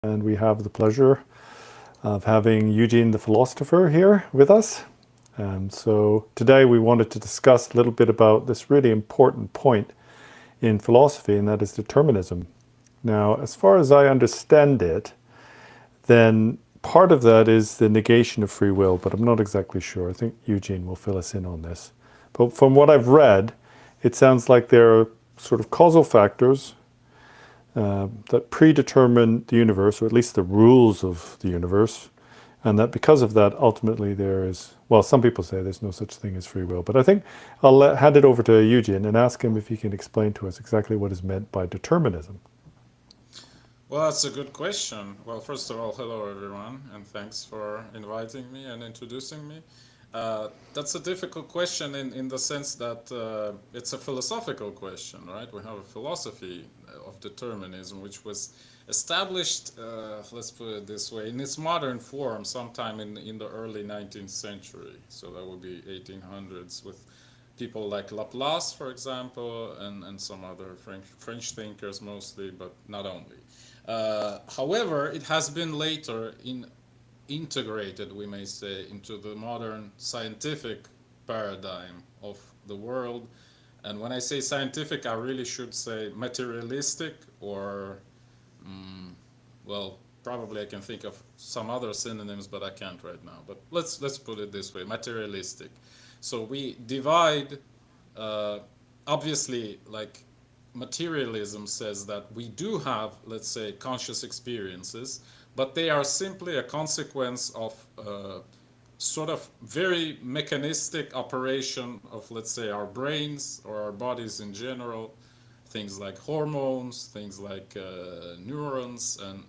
And we have the pleasure of having Eugene the Philostopher here with us. So today we wanted to discuss a little bit about this really important point in philosophy, and that is determinism. Now, as far as I understand it, then part of that is the negation of free will, but I'm not exactly sure. I think Eugene will fill us in on this. But from what I've read, it sounds like there are sort of causal factors that predetermine the universe, or at least the rules of the universe, and that because of that, ultimately there is, well, some people say there's no such thing as free will, but I think I'll hand it over to Eugene and ask him if he can explain to us exactly what is meant by determinism. Well, that's a good question. Well, first of all, hello everyone, and thanks for inviting me and introducing me. That's a difficult question in the sense that it's a philosophical question, right? We have a philosophy of determinism, which was established, let's put it this way, in its modern form sometime in the early 19th century. So that would be 1800s with people like Laplace, for example, and some other French thinkers mostly, but not only. However, it has been later integrated, we may say, into the modern scientific paradigm of the world. And when I say scientific, I really should say materialistic, or, well, probably I can think of some other synonyms, but I can't right now. But let's put it this way, materialistic. So we divide, obviously, like materialism says that we do have, let's say, conscious experiences, but they are simply a consequence of sort of very mechanistic operation of, let's say, our brains or our bodies in general, things like hormones, things like neurons, and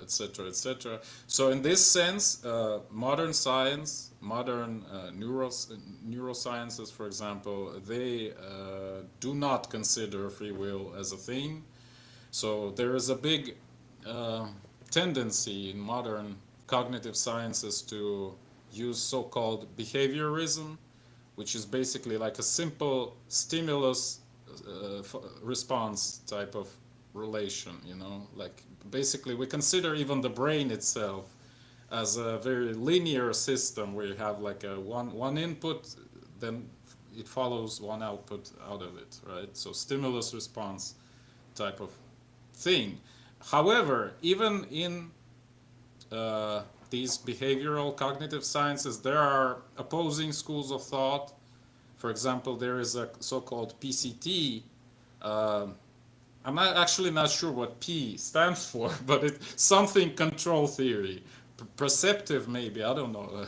etc., etc. So in this sense, modern science, modern neurosciences, for example, they do not consider free will as a thing. So there is a big tendency in modern cognitive sciences to use so-called behaviorism, which is basically like a simple stimulus response type of relation, you know, like basically we consider even the brain itself as a very linear system where you have like a one input, then it follows one output out of it, right? So stimulus response type of thing. However, even in these behavioral cognitive sciences, there are opposing schools of thought. For example, there is a so-called PCT. I'm actually not sure what P stands for, but it's something control theory. Perceptive, maybe, I don't know,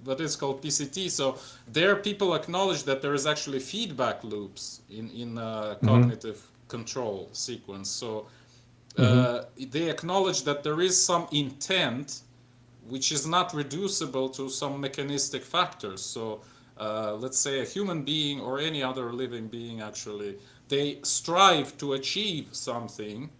but it's called PCT. So there people acknowledge that there is actually feedback loops in cognitive control sequence. So they acknowledge that there is some intent which is not reducible to some mechanistic factors. So let's say a human being or any other living being, actually, they strive to achieve something,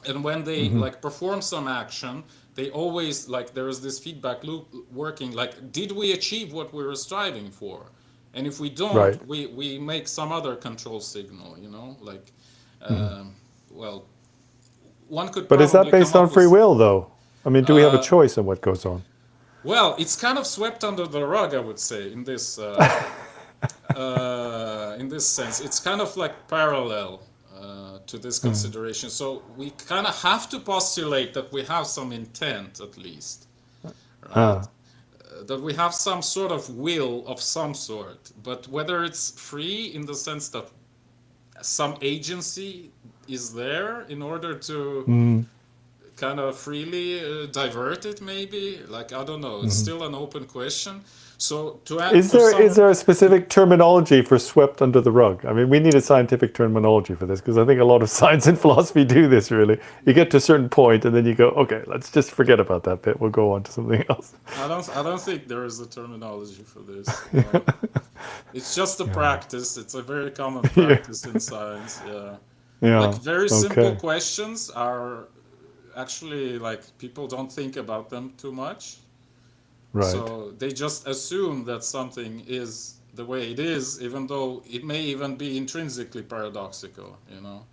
and when they like perform some action, they always, like, there is this feedback loop working, like, did we achieve what we were striving for? And if we don't, Right. we make some other control signal, you know, like well, one could But is that probably come based on up free with will, though? I mean, do we have a uh, choice in what goes on? well, it's kind of swept under the rug, I would say, in this sense. It's kind of like parallel to this consideration. So we kind of have to postulate that we have some intent, at least, right? Ah, That we have some sort of will of some sort, but whether it's free in the sense that some agency is there in order to kind of freely divert it, maybe, like, I don't know, it's still an open question. So Is to is some, there a specific terminology for swept under the rug? I mean, we need a scientific terminology for this because I think a lot of science and philosophy do this. Really, you get to a certain point and then you go, okay, let's just forget about that bit. We'll go on to something else. I don't think there is a terminology for this, you know. It's just a Yeah. practice. It's a very common Yeah. practice in science, yeah. Like Yeah. very simple Okay. questions are actually, like, people don't think about them too much. Right. So they just assume that something is the way it is, even though it may even be intrinsically paradoxical, you know.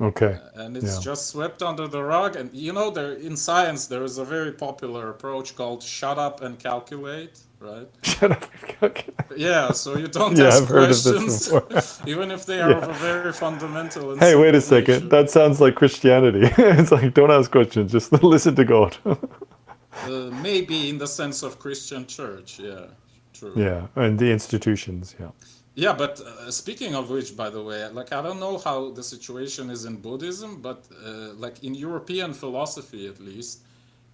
Okay. and it's Yeah. just swept under the rug. And there in science there is a very popular approach called shut up and calculate, right? Shut up. Okay. Yeah, so you don't Yeah, ask I've heard of this questions, before. even if they are of Yeah. a very fundamental and Hey, wait a simple second. nature. That sounds like Christianity. It's like, don't ask questions, just listen to God. Maybe in the sense of Christian church, yeah, true. Yeah, and the institutions. Yeah. Yeah, but speaking of which, by the way, like I don't know how the situation is in Buddhism, but like in European philosophy at least,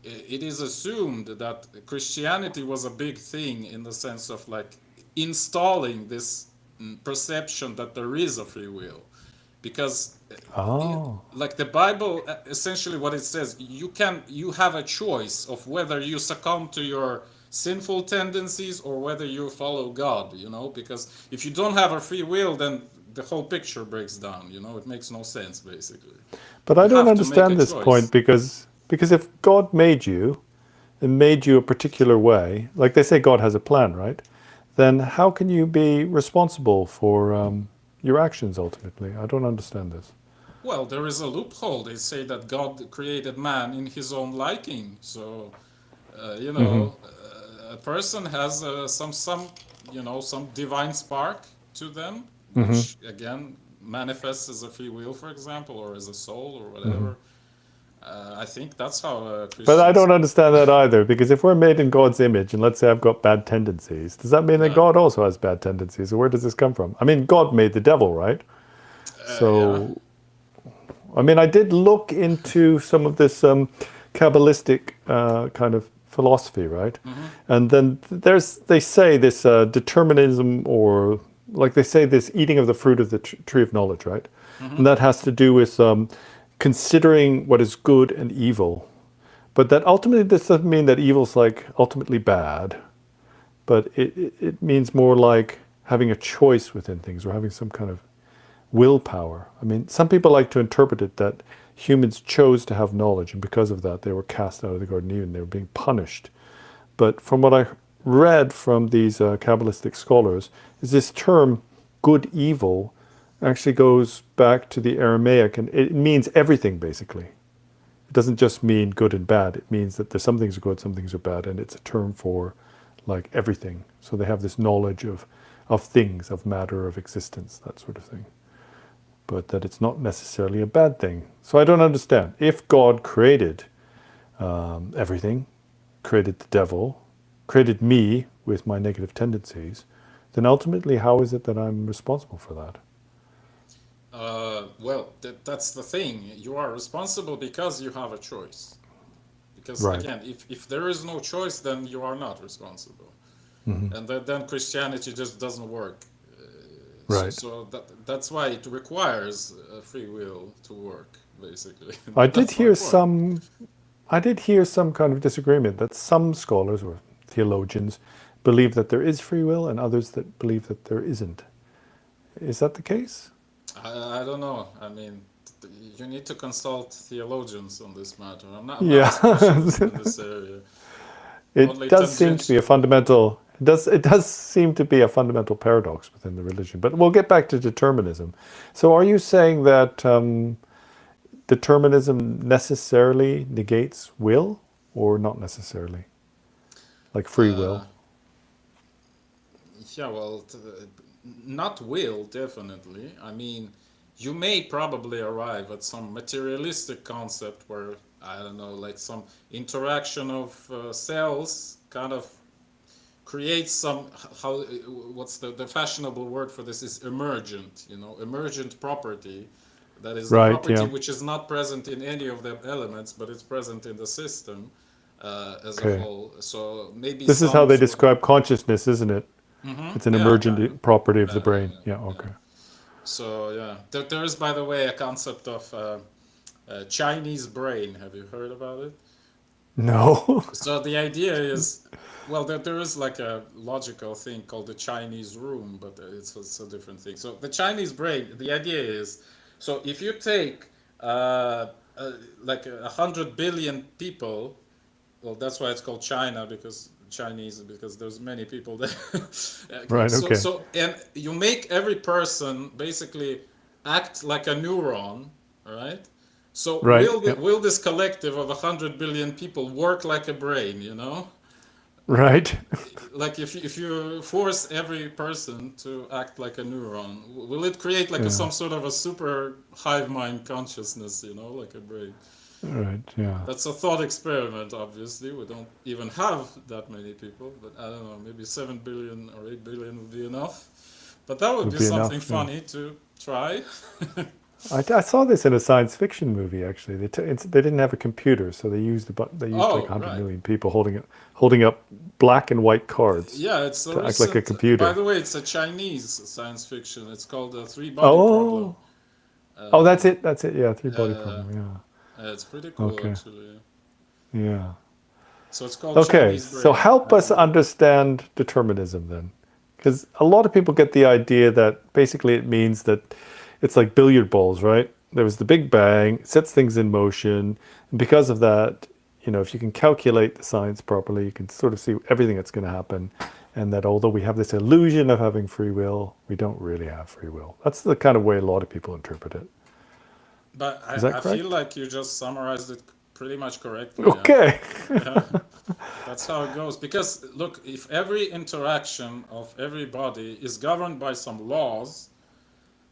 it is assumed that Christianity was a big thing in the sense of like installing this perception that there is a free will, because Oh. like the Bible, essentially what it says, you have a choice of whether you succumb to your sinful tendencies or whether you follow God, because if you don't have a free will, then the whole picture breaks down, it makes no sense basically. But You I don't have to make a understand this point choice. because if God made you and made you a particular way, like they say God has a plan, right? Then how can you be responsible for your actions ultimately? I don't understand this. Well, there is a loophole. They say that God created man in his own liking. So, Hmm. a person has some divine spark to them, Hmm. which again manifests as a free will, for example, or as a soul or Hmm. whatever. I think that's how But I Christians. don't understand that either, because if we're made in God's image, and let's say I've got bad tendencies, does that mean that Yeah, God also has bad tendencies? Or where does this come from? I mean, God made the devil, right? yeah. So, I mean, I did look into some of this Kabbalistic kind of philosophy, right? Hmm. And then they say this determinism, or like they say this eating of the fruit of the tree of knowledge, right? Hmm. And that has to do with considering what is good and evil. But that ultimately, this doesn't mean that evil's like ultimately bad, but it means more like having a choice within things or having some kind of willpower. I mean, some people like to interpret it that humans chose to have knowledge, and because of that, they were cast out of the Garden of Eden. They were being punished. But from what I read from these Kabbalistic scholars, is this term good evil actually goes back to the Aramaic, and it means everything basically. It doesn't just mean good and bad. It means that there's some things are good, some things are bad, and it's a term for like everything. So they have this knowledge of things, of matter, of existence, that sort of thing. But that it's not necessarily a bad thing. So I don't understand. If God created everything, created the devil, created me with my negative tendencies, then ultimately, how is it that I'm responsible for that? Well, that's the thing. You are responsible because you have a choice. Because Right. again, if there is no choice, then you are not responsible, Hmm. and then Christianity just doesn't work. So, Right. so that's why it requires free will to work, basically. I did That's my hear point. some. I did hear some kind of disagreement that some scholars or theologians believe that there is free will, and others that believe that there isn't. Is that the case? I don't know. I mean, you need to consult theologians on this matter. I'm not a Yeah. specialist in this area. It Only does seem to be tangential. a fundamental. It does seem to be a fundamental paradox within the religion. But we'll get back to determinism. So, are you saying that determinism necessarily negates will, or not necessarily, like free Uh, will? yeah, well, not will, definitely. I mean, you may probably arrive at some materialistic concept where, I don't know, like some interaction of cells kind of creates some, how, what's the fashionable word for this is emergent, emergent property. That is the Right. property Yeah. which is not present in any of the elements, but it's present in the system as a Okay. whole. So maybe This is how some they sort of. describe consciousness, isn't it? It's an Yeah, kind of. emergent property of the Yeah, yeah, brain. yeah, Yeah. yeah. Okay. So yeah, there is, by the way, a concept of Chinese brain. Have you heard about it? No. So the idea is, well, there is like a logical thing called the Chinese room, but it's a different thing. So the Chinese brain, the idea is, so if you take like 100 billion people, well, that's why it's called China, because Chinese, because there's many people there. Okay, Right. so Okay. so and you make every person basically act like a neuron, right? So Right. Yeah. will this collective of 100 billion people work like a brain, you know? Right. Like if you force every person to act like a neuron, will it create like Yeah. some sort of a super hive mind consciousness, you know, like a brain? Right. Yeah. That's a thought experiment, obviously. We don't even have that many people, but I don't know, maybe 7 billion or 8 billion would be enough. But that would Would be be something enough. Yeah. funny to try. I saw this in a science fiction movie. Actually, they didn't have a computer, so they used like Oh, 100 right. million people holding up black and white cards Yeah, it's a to act like a recent. By computer. the way, it's a Chinese science fiction. It's called the Three Body Problem. Oh, oh, that's Uh, it. That's it. Yeah, three body uh, problem. Yeah. it's pretty cool, Okay. actually. Yeah. So it's called Okay. Chinese So Brain. help us understand determinism then, because a lot of people get the idea that basically it means that it's like billiard balls, right? There was the Big Bang, it sets things in motion, and because of that, if you can calculate the science properly, you can sort of see everything that's going to happen, and that although we have this illusion of having free will, we don't really have free will. That's the kind of way a lot of people interpret it. But Is that I feel correct? like you just summarized it pretty much correctly. Yeah. Okay. Yeah. That's how it goes. Because look, if every interaction of everybody is governed by some laws,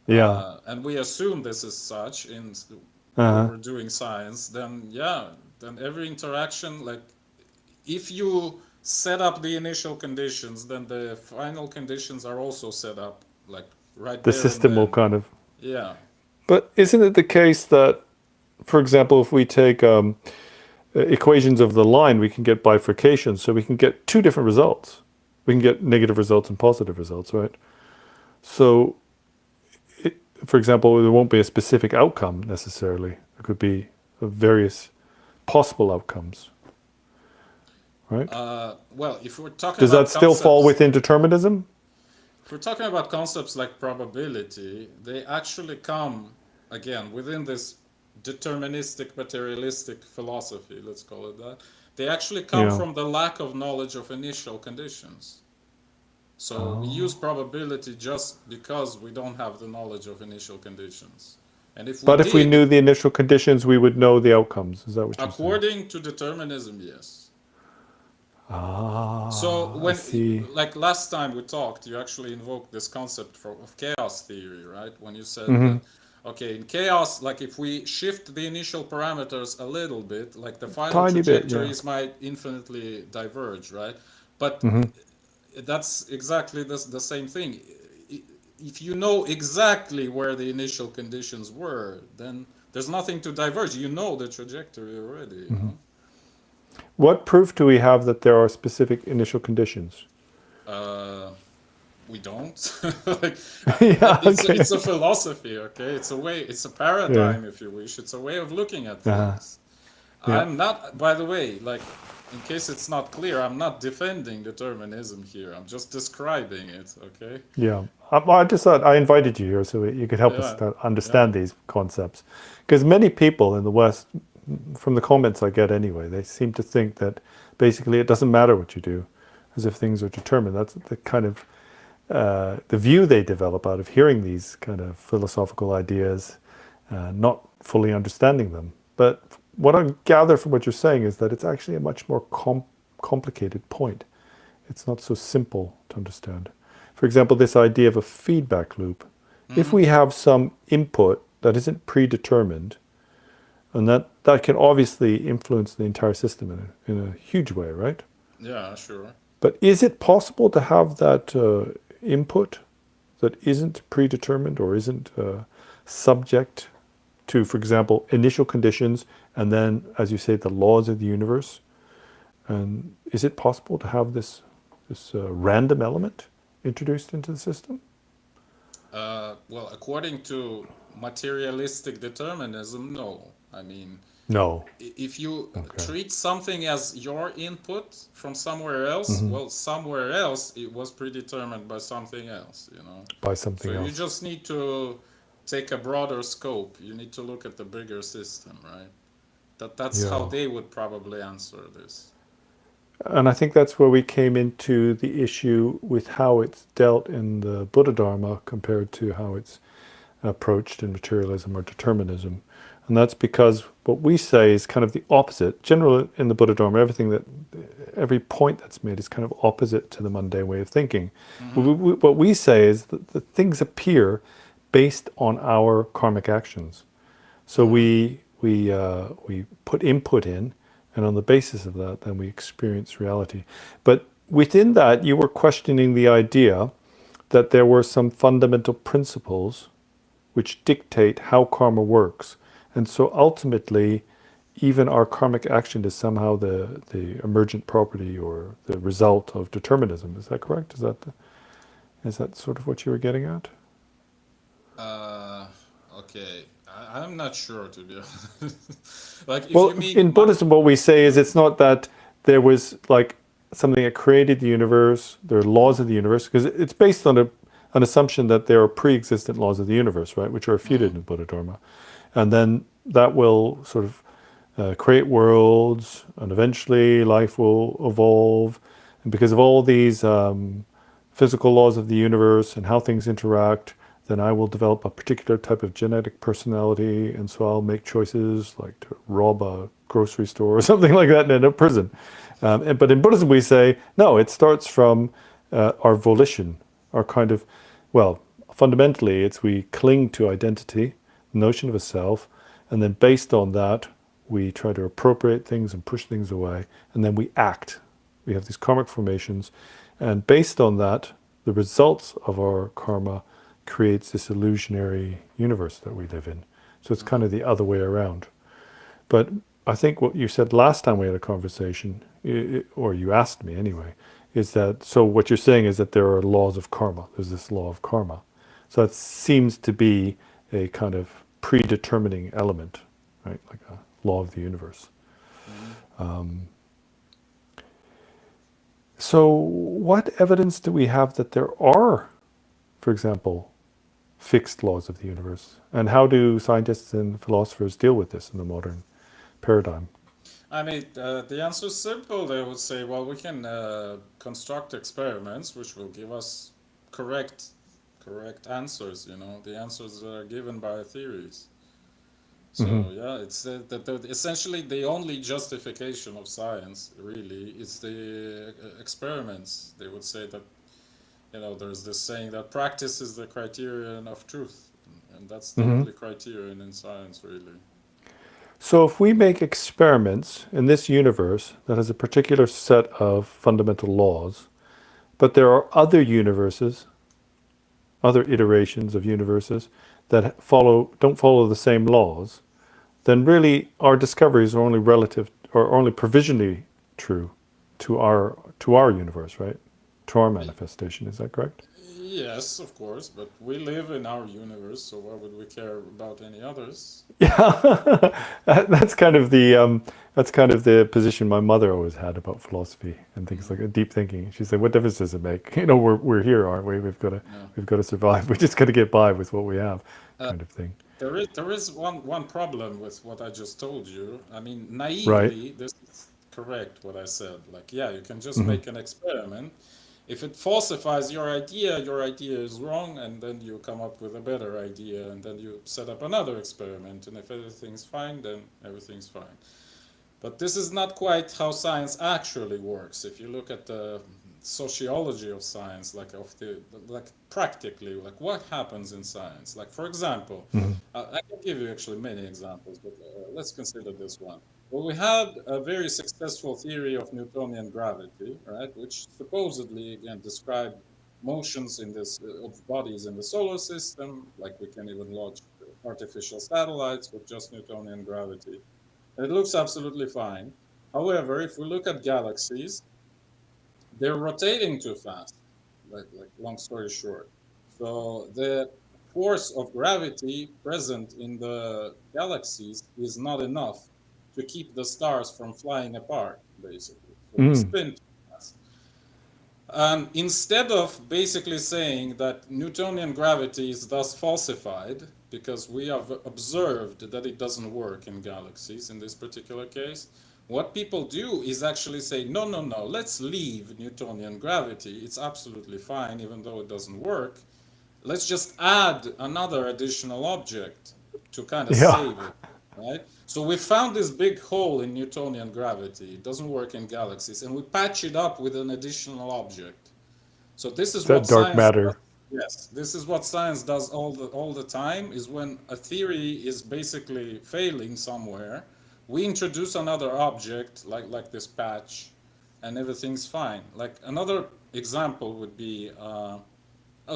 Yeah. and we assume this is such when Uh-huh. we're doing science, then yeah, then every interaction, like if you set up the initial conditions, then the final conditions are also set up, like right The there and system will then. kind of. Yeah. But isn't it the case that, for example, if we take equations of the line, we can get bifurcation, so we can get two different results. We can get negative results and positive results, right? So, for example, there won't be a specific outcome necessarily. There could be various possible outcomes, right? Well, if we're talking Does that about still fall concepts, within determinism? if we're talking about concepts like probability, they actually come again within this deterministic materialistic philosophy, let's call it that. They actually come Yeah. from the lack of knowledge of initial conditions. So we use Oh. probability just because we don't have the knowledge of initial conditions. And if we But if we did, knew the initial conditions, we would know the outcomes. Is that what you're saying? according to determinism, yes. So Ah, I when, see. like last time we talked, you actually invoked this concept of chaos theory, right? When you said Mm-hmm. that, okay, in chaos, like if we shift the initial parameters a little bit, like the final Tiny bit, yeah. trajectories might infinitely diverge, right? But Mm-hmm. that's exactly the same thing. If you know exactly where the initial conditions were, then there's nothing to diverge. You know the trajectory already, you Mm-hmm. know? What proof do we have that there are specific initial conditions? Uh, we don't. Like, Yeah, okay. it's a philosophy, okay? It's a way, it's a Yeah. paradigm, if you wish. It's a way of looking at Uh-huh. things. Yeah. I'm not, by the way, like, in case it's not clear, I'm not defending determinism here. I'm just describing it, okay? Yeah. I just thought I invited you here so you could help us Yeah, to yeah. understand these concepts. Because many people in the West, from the comments I get anyway, they seem to think that basically it doesn't matter what you do, as if things are determined. That's the kind of the view they develop out of hearing these kind of philosophical ideas, not fully understanding them. But what I gather from what you're saying is that it's actually a much more complicated point. It's not so simple to understand. For example, this idea of a feedback loop. If Hmm. we have some input that isn't predetermined, and that can obviously influence the entire system in a huge way, right? Yeah, sure. But is it possible to have that input that isn't predetermined or isn't subject to, for example, initial conditions and then, as you say, the laws of the universe? And is it possible to have this random element introduced into the system? Well, according to materialistic determinism, no. I mean, No. if you Okay. treat something as your input from somewhere else, Hmm. well, somewhere else it was predetermined by something else, you know. By So something you else. just need to take a broader scope. You need to look at the bigger system, right? That's how Yeah. they would probably answer this. And I think that's where we came into the issue with how it's dealt in the Buddha Dharma compared to how it's approached in materialism or determinism. And that's because what we say is kind of the opposite. Generally, in the Buddha Dharma, every point that's made is kind of opposite to the mundane way of thinking. What we say is that things appear based on our karmic actions. So we put input in, and on the basis of that, then we experience reality. But within that, you were questioning the idea that there were some fundamental principles which dictate how karma works. And so ultimately, even our karmic action is somehow the emergent property or the result of determinism. Is that correct? Is that sort of what you were getting at? Uh, okay. I'm not sure, to be honest. Like, if Well, you mean in Buddhism, what we say is it's not that there was like something that created the universe, there are laws of the universe, because it's based on an assumption that there are pre-existent laws of the universe, right, which are refuted in Buddha Dharma. And then that will sort of create worlds, and eventually life will evolve. And because of all these physical laws of the universe and how things interact, then I will develop a particular type of genetic personality, and so I'll make choices like to rob a grocery store or something like that and end up in prison. But in Buddhism, we say, no, it starts from our volition, our kind of, well, fundamentally, it's we cling to identity, the notion of a self, and then based on that, we try to appropriate things and push things away, and then we act. We have these karmic formations, and based on that, the results of our karma creates this illusionary universe that we live in. So it's kind of the other way around. But I think what you said last time we had a conversation, or you asked me anyway, is that, so what you're saying is that there are laws of karma. There's this law of karma. So that seems to be a kind of predetermining element, right? Like a law of the universe. So what evidence do we have that there are, for example, fixed laws of the universe? And how do scientists and philosophers deal with this in the modern paradigm? I mean, the answer is simple. They would say, well, we can construct experiments which will give us correct correct answers, the answers that are given by theories. So yeah, it's essentially the only justification of science really is the experiments. They would say that, there's this saying that practice is the criterion of truth, and that's the only criterion in science really. So if we make experiments in this universe that has a particular set of fundamental laws, but there are other universes, other iterations of universes that don't follow the same laws, then really our discoveries are only relative or only provisionally true to our universe, right? To our manifestation. Is that correct? Yes, of course, but we live in our universe, so why would we care about any others? Yeah, that's kind of the position my mother always had about philosophy and things like deep thinking. She said, "What difference does it make? We're here, aren't we? Yeah. We've got to survive. We just got to get by with what we have," Uh, kind of thing. there is one problem with what I just told you. I mean, Right. naively, this is correct what I said. Like, yeah, you can just make an experiment. If it falsifies your idea is wrong, and then you come up with a better idea, and then you set up another experiment, and if everything's fine, then everything's fine. But this is not quite how science actually works. If you look at the sociology of science, like practically, like what happens in science. Like, for example, I can give you actually many examples, but let's consider this one. Well, we had a very successful theory of Newtonian gravity, right, which supposedly again described motions of bodies in the solar system. Like, we can even launch artificial satellites with just Newtonian gravity. And it looks absolutely fine. However, if we look at galaxies, they're rotating too fast. Like long story short, so the force of gravity present in the galaxies is not enough to keep the stars from flying apart, basically. So they Mm. spin too fast. And instead of basically saying that Newtonian gravity is thus falsified, because we have observed that it doesn't work in galaxies in this particular case, what people do is actually say, no, no, no, let's leave Newtonian gravity. It's absolutely fine, even though it doesn't work. let's just add another additional object to kind of Yeah, save it, right? So we found this big hole in Newtonian gravity. It doesn't work in galaxies, and we patch it up with an additional object. So this is what that dark science does. matter. Yes, this is what science does all the time. Is when a theory is basically failing somewhere, we introduce another object like this patch, and everything's fine. Like another example would be.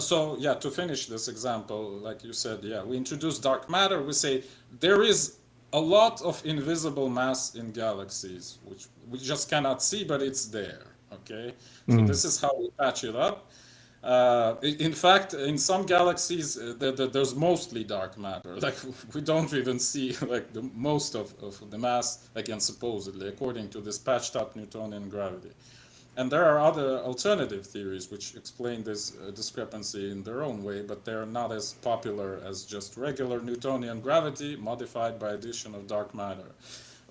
So yeah, to finish this example, like you said, yeah, we introduce dark matter. We say there is a lot of invisible mass in galaxies, which we just cannot see, but it's there. Okay, so Mm. this is how we patch it up. In fact, in some galaxies, there's mostly dark matter. Like we don't even see like the most of the mass, again, supposedly, according to this patched up Newtonian gravity. And there are other alternative theories which explain this discrepancy in their own way, but they're not as popular as just regular Newtonian gravity modified by addition of dark matter.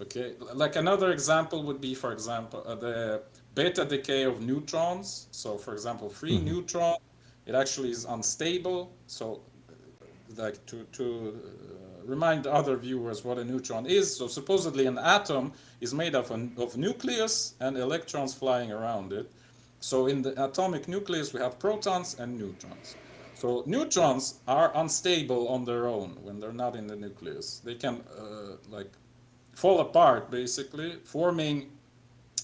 Okay, like another example would be, for example, the beta decay of neutrons. So, for example, free Hmm. neutron, it actually is unstable. So, like remind other viewers what a neutron is. So supposedly an atom is made of nucleus and electrons flying around it. So in the atomic nucleus we have protons and neutrons. So neutrons are unstable on their own when they're not in the nucleus. They can like fall apart basically, forming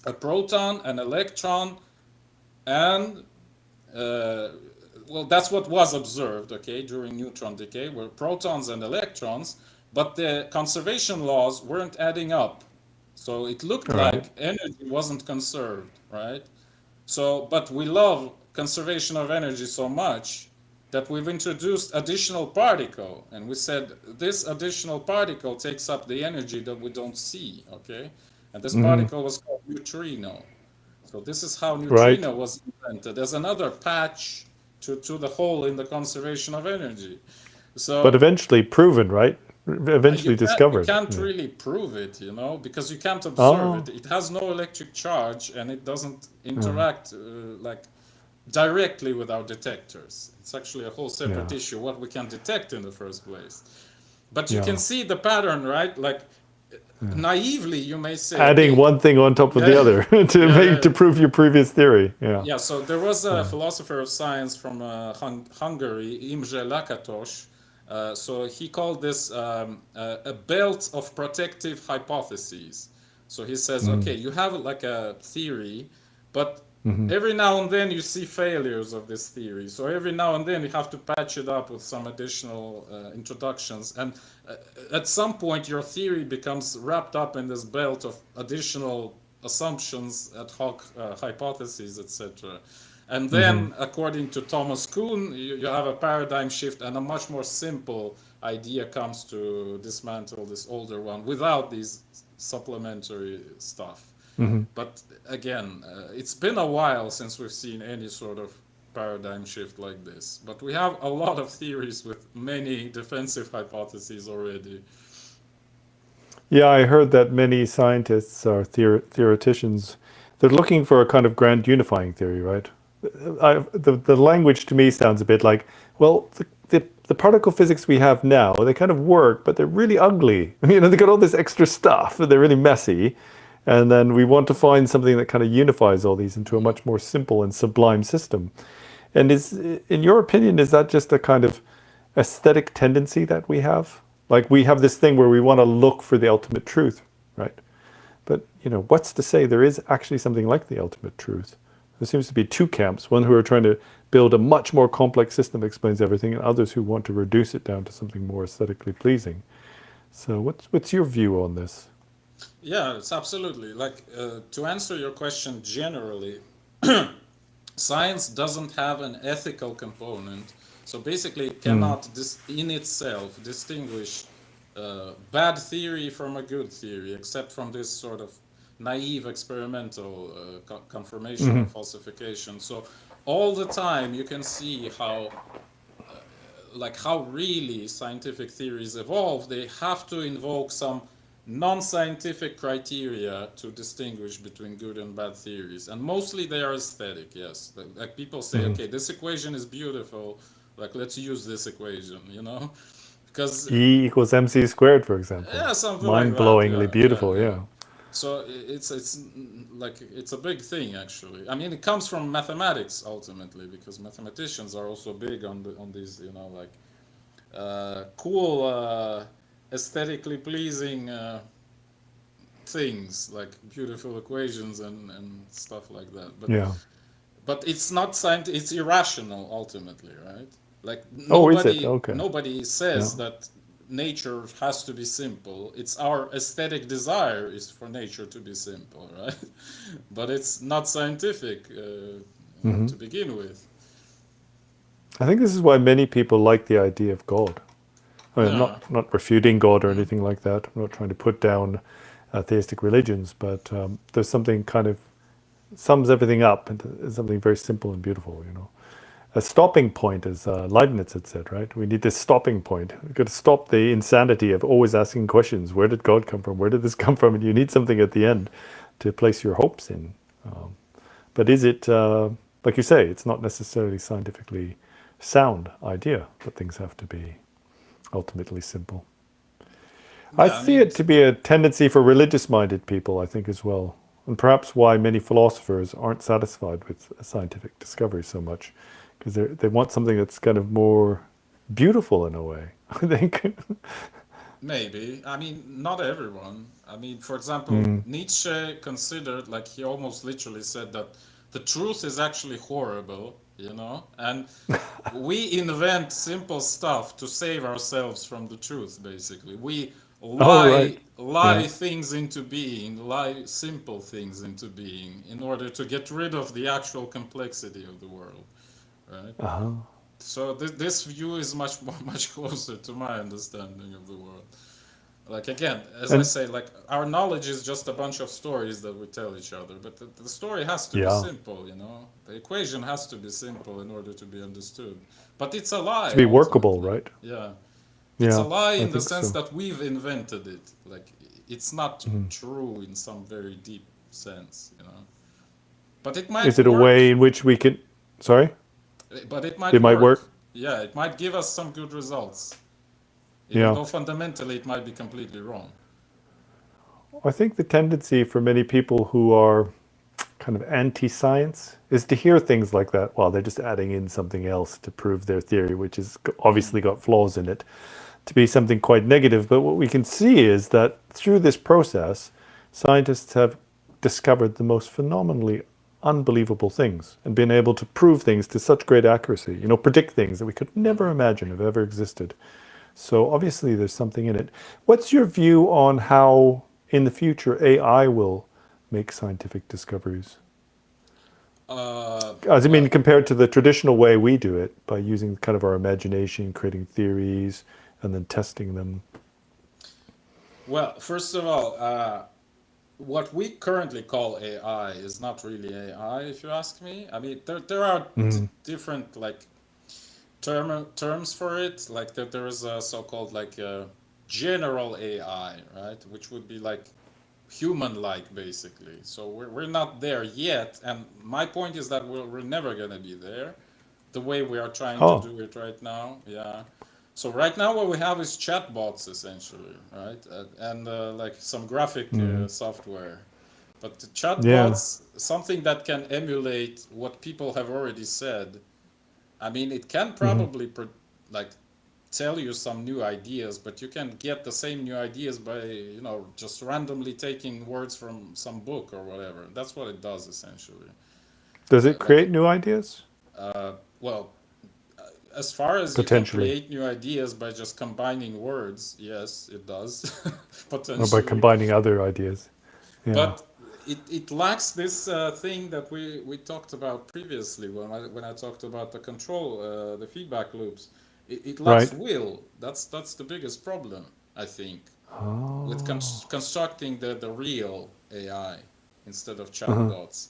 a proton, an electron, and uh, well, that's what was observed, okay, during neutron decay, were protons and electrons, but the conservation laws weren't adding up. So it looked All right. like energy wasn't conserved, right? So, but we love conservation of energy so much that we've introduced additional particle, and we said this additional particle takes up the energy that we don't see, okay? And this Hmm. particle was called neutrino. So this is how Right. neutrino was invented as another patch to the hole in the conservation of energy. But So eventually proven, right? you Eventually can't you discovered. can't Yeah. really prove it, you know, because you can't observe it. Oh. It has no electric charge and it doesn't Uh, interact like directly with our detectors. It's actually a whole separate yeah. issue what we can detect in the first place. But you can Yeah. see the pattern, right? Like Yeah. naively, you may say, Adding okay, one thing on top of the yeah, other to yeah, make yeah. to prove your previous theory. Yeah. Yeah, so there was a Yeah. philosopher of science from Hungary, Imre Lakatos. So he called this a belt of protective hypotheses. So he says, Mm. okay, you have like a theory, but Hmm. every now and then you see failures of this theory. So every now and then you have to patch it up with some additional introductions. And at some point, your theory becomes wrapped up in this belt of additional assumptions, ad hoc hypotheses, etc. And Hmm. then, according to Thomas Kuhn, you have a paradigm shift and a much more simple idea comes to dismantle this older one without these supplementary stuff. Hmm. But again, it's been a while since we've seen any sort of paradigm shift like this. But we have a lot of theories with many defensive hypotheses already. Yeah, I heard that many scientists or theoreticians, they're looking for a kind of grand unifying theory, right? The language to me sounds a bit like, well, the particle physics we have now, they kind of work, but they're really ugly. You know, they got all this extra stuff, and they're really messy. And then we want to find something that kind of unifies all these into a much more simple and sublime system. And in your opinion, is that just a kind of aesthetic tendency that we have? Like we have this thing where we want to look for the ultimate truth, right? But you know, what's to say there is actually something like the ultimate truth? There seems to be two camps: one who are trying to build a much more complex system that explains everything, and others who want to reduce it down to something more aesthetically pleasing. So, what's your view on this? Yeah, it's absolutely. Like, to answer your question generally, science doesn't have an ethical component. So basically, it Mm. cannot in itself distinguish bad theory from a good theory, except from this sort of naive experimental confirmation or Hmm. falsification. So all the time, you can see how like how really scientific theories evolve. They have to invoke some non-scientific criteria to distinguish between good and bad theories, and mostly they are aesthetic. Yes, like people say, Hmm. okay, this equation is beautiful, Like, let's use this equation, because E equals mc squared, for example. yeah, something like that. Mind-blowingly Yeah, yeah, beautiful, yeah. yeah. So like it's a big thing actually. I mean, it comes from mathematics ultimately because mathematicians are also big on these, like cool, aesthetically pleasing things like beautiful equations and stuff like that. Yeah. But it's not science. It's irrational ultimately, right? Like Oh, is it? nobody Yeah. says that nature has to be simple. It's our aesthetic desire is for nature to be simple, right? But it's not scientific, Hmm. to begin with. I think this is why many people like the idea of God. I mean, I'm Yeah, not refuting God or anything like that. I'm not trying to put down theistic religions, but there's something kind of sums everything up into something very simple and beautiful. A stopping point, as Leibniz had said, right? We need this stopping point. We've got to stop the insanity of always asking questions. Where did God come from? Where did this come from? And you need something at the end to place your hopes in. But is it, like you say, it's not necessarily scientifically sound idea, but things have to be ultimately simple. I yeah. I see mean, it to be a tendency for religious-minded people, I think, as well. And perhaps why many philosophers aren't satisfied with scientific discovery so much, because they want something that's kind of more beautiful in a way, I think. maybe. I mean, not everyone. I mean, for example, Mm. Nietzsche considered, like, he almost literally said that the truth is actually horrible, and we invent simple stuff to save ourselves from the truth, basically. We Oh, right. lie Yeah. things into being, lie simple things into being in order to get rid of the actual complexity of the world, right? Uh-huh. So this view is much more, much closer to my understanding of the world. Like, again, as I And say, like, our knowledge is just a bunch of stories that we tell each other, but the story has to be yeah, simple, the equation has to be simple in order to be understood, but it's a lie to be workable, ultimately. right? Yeah, it's a Yeah, lie I in the think sense so. that we've invented it. Like, it's not Mhm. true in some very deep sense, but it might Is it a work. way in which we can, sorry, But it might it might work. work? Yeah, it might give us some good results, even Yeah. though fundamentally it might be completely wrong. I think the tendency for many people who are kind of anti-science is to hear things like that. Well, they're just adding in something else to prove their theory, which has obviously got flaws in it, to be something quite negative. But what we can see is that through this process, scientists have discovered the most phenomenally unbelievable things and been able to prove things to such great accuracy, predict things that we could never imagine have ever existed. So obviously there's something in it. What's your view on how in the future AI will make scientific discoveries? As I mean, Well, compared to the traditional way we do it by using kind of our imagination, creating theories, and then testing them. first of all, what we currently call AI is not really AI, if you ask me. I mean, there are Mm. different like terms for it. Like there is a so-called like general AI, right, which would be like human-like basically. So we're not there yet, and my point is that we're never gonna be there the way we are trying to Oh, do it right now. Yeah. So right now what we have is chatbots essentially, right? And like some graphic mm. software. But the Yeah. chatbots, something that can emulate what people have already said. I mean, it can Hmm. probably like tell you some new ideas, but you can get the same new ideas by, just randomly taking words from some book or whatever. That's what it does essentially. Does it Like, create new ideas? well, as far as you can Potentially. create new ideas by just combining words, yes, it does, Or by potentially. combining other ideas. Yeah. But it lacks this thing that we talked about previously when I talked about the control, the feedback loops. It lacks Right. will. That's the biggest problem, I think, with Oh. constructing the real AI instead of Uh-huh. chatbots.